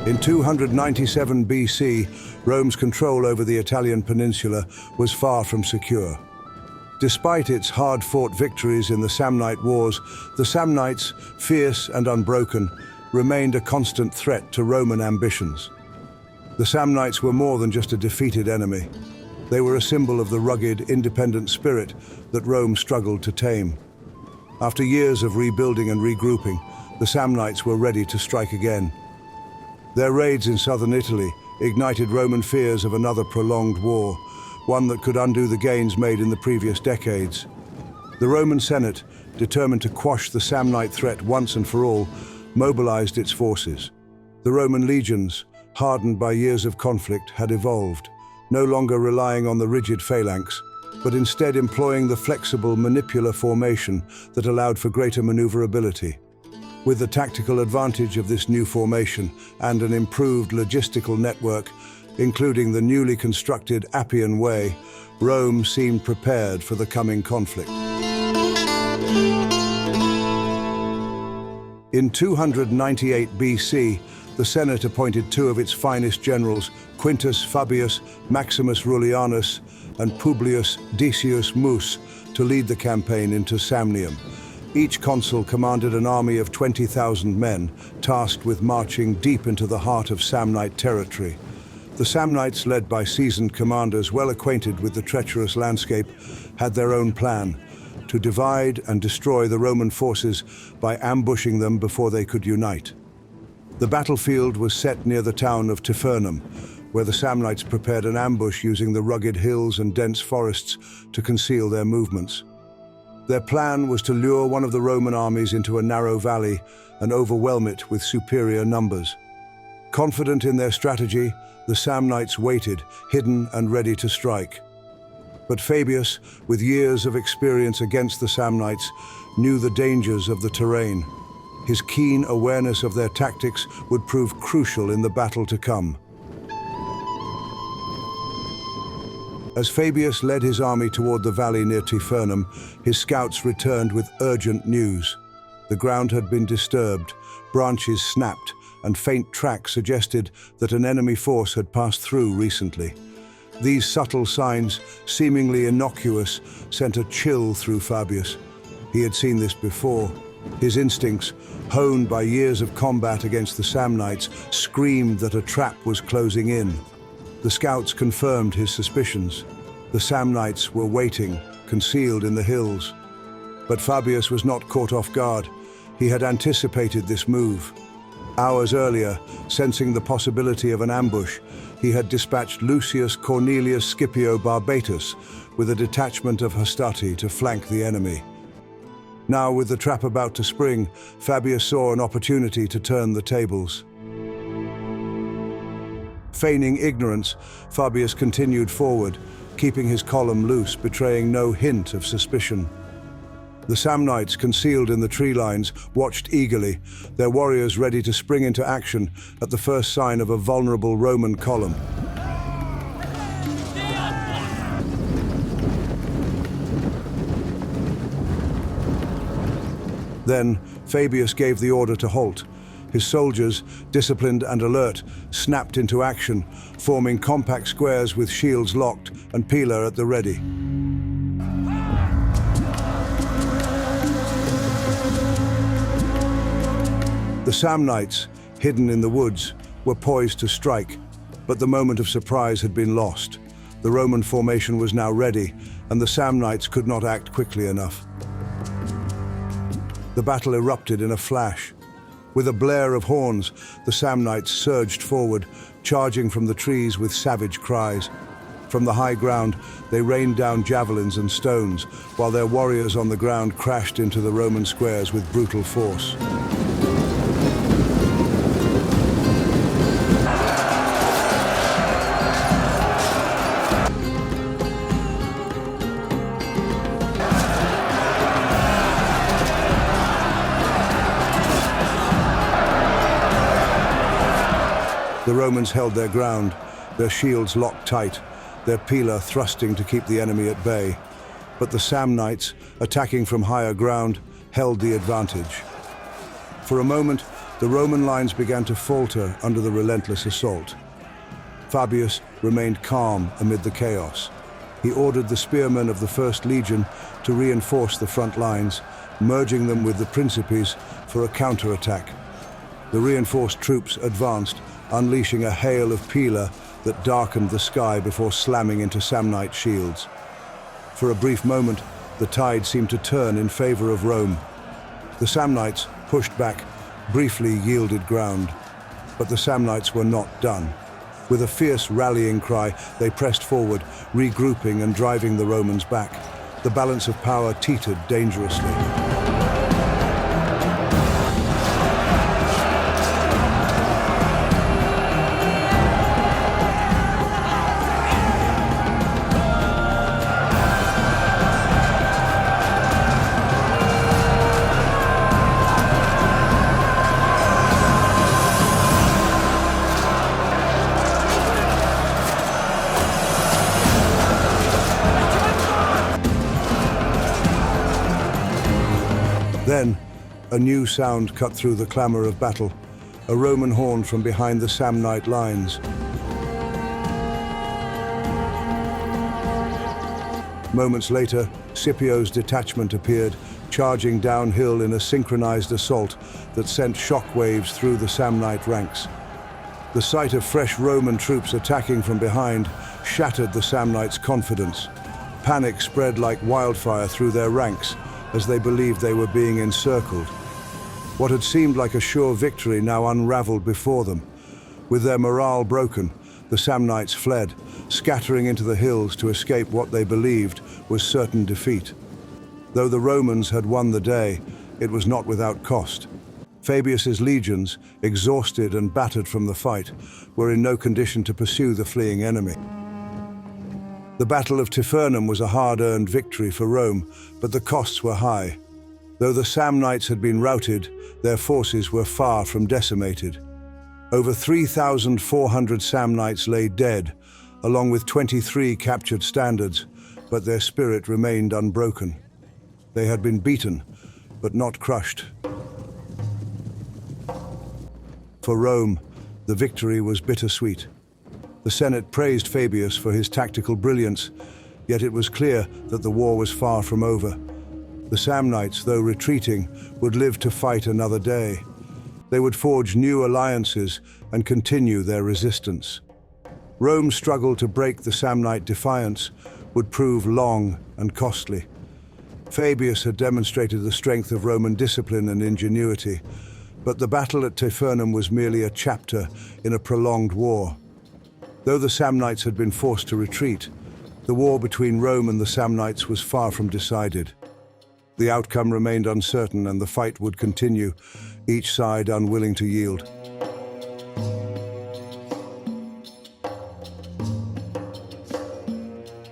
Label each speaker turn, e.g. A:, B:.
A: In 297 BC, Rome's control over the Italian peninsula was far from secure. Despite its hard-fought victories in the Samnite Wars, the Samnites, fierce and unbroken, remained a constant threat to Roman ambitions. The Samnites were more than just a defeated enemy. They were a symbol of the rugged, independent spirit that Rome struggled to tame. After years of rebuilding and regrouping, the Samnites were ready to strike again. Their raids in southern Italy ignited Roman fears of another prolonged war, one that could undo the gains made in the previous decades. The Roman Senate, determined to quash the Samnite threat once and for all, mobilized its forces. The Roman legions, hardened by years of conflict, had evolved, no longer relying on the rigid phalanx, but instead employing the flexible manipular formation that allowed for greater maneuverability. With the tactical advantage of this new formation and an improved logistical network, including the newly constructed Appian Way, Rome seemed prepared for the coming conflict. In 298 BC, the Senate appointed two of its finest generals, Quintus Fabius, Maximus Rullianus, and Publius Decius Mus, to lead the campaign into Samnium. Each consul commanded an army of 20,000 men, tasked with marching deep into the heart of Samnite territory. The Samnites, led by seasoned commanders well acquainted with the treacherous landscape, had their own plan: to divide and destroy the Roman forces by ambushing them before they could unite. The battlefield was set near the town of Tifernum, where the Samnites prepared an ambush using the rugged hills and dense forests to conceal their movements. Their plan was to lure one of the Roman armies into a narrow valley and overwhelm it with superior numbers. Confident in their strategy, the Samnites waited, hidden and ready to strike. But Fabius, with years of experience against the Samnites, knew the dangers of the terrain. His keen awareness of their tactics would prove crucial in the battle to come. As Fabius led his army toward the valley near Tifernum, his scouts returned with urgent news. The ground had been disturbed, branches snapped, and faint tracks suggested that an enemy force had passed through recently. These subtle signs, seemingly innocuous, sent a chill through Fabius. He had seen this before. His instincts, honed by years of combat against the Samnites, screamed that a trap was closing in. The scouts confirmed his suspicions. The Samnites were waiting, concealed in the hills. But Fabius was not caught off guard. He had anticipated this move. Hours earlier, sensing the possibility of an ambush, he had dispatched Lucius Cornelius Scipio Barbatus with a detachment of hastati to flank the enemy. Now, with the trap about to spring, Fabius saw an opportunity to turn the tables. Feigning ignorance, Fabius continued forward, keeping his column loose, betraying no hint of suspicion. The Samnites, concealed in the tree lines, watched eagerly, their warriors ready to spring into action at the first sign of a vulnerable Roman column. Then, Fabius gave the order to halt. His soldiers, disciplined and alert, snapped into action, forming compact squares with shields locked and pila at the ready. The Samnites, hidden in the woods, were poised to strike, but the moment of surprise had been lost. The Roman formation was now ready, and the Samnites could not act quickly enough. The battle erupted in a flash. With a blare of horns, the Samnites surged forward, charging from the trees with savage cries. From the high ground, they rained down javelins and stones, while their warriors on the ground crashed into the Roman squares with brutal force. The Romans held their ground, their shields locked tight, their pila thrusting to keep the enemy at bay. but the Samnites, attacking from higher ground, held the advantage. For a moment, the Roman lines began to falter under the relentless assault. Fabius remained calm amid the chaos. He ordered the spearmen of the First Legion to reinforce the front lines, merging them with the Principes for a counterattack. The reinforced troops advanced, unleashing a hail of pila that darkened the sky before slamming into Samnite shields. For a brief moment, the tide seemed to turn in favor of Rome. The Samnites, pushed back, briefly yielded ground. But the Samnites were not done. With a fierce rallying cry, they pressed forward, regrouping and driving the Romans back. The balance of power teetered dangerously. Then, a new sound cut through the clamor of battle, a Roman horn from behind the Samnite lines. Moments later, Scipio's detachment appeared, charging downhill in a synchronized assault that sent shockwaves through the Samnite ranks. The sight of fresh Roman troops attacking from behind shattered the Samnites' confidence. Panic spread like wildfire through their ranks, as they believed they were being encircled. What had seemed like a sure victory now unraveled before them. With their morale broken, the Samnites fled, scattering into the hills to escape what they believed was certain defeat. Though the Romans had won the day, it was not without cost. Fabius's legions, exhausted and battered from the fight, were in no condition to pursue the fleeing enemy. The Battle of Tifernum was a hard-earned victory for Rome, but the costs were high. Though the Samnites had been routed, their forces were far from decimated. Over 3,400 Samnites lay dead, along with 23 captured standards, but their spirit remained unbroken. They had been beaten, but not crushed. For Rome, the victory was bittersweet. The Senate praised Fabius for his tactical brilliance, yet it was clear that the war was far from over. The Samnites, though retreating, would live to fight another day. They would forge new alliances and continue their resistance. Rome's struggle to break the Samnite defiance would prove long and costly. Fabius had demonstrated the strength of Roman discipline and ingenuity, but the battle at Tifernum was merely a chapter in a prolonged war. Though the Samnites had been forced to retreat, the war between Rome and the Samnites was far from decided. The outcome remained uncertain and the fight would continue, each side unwilling to yield.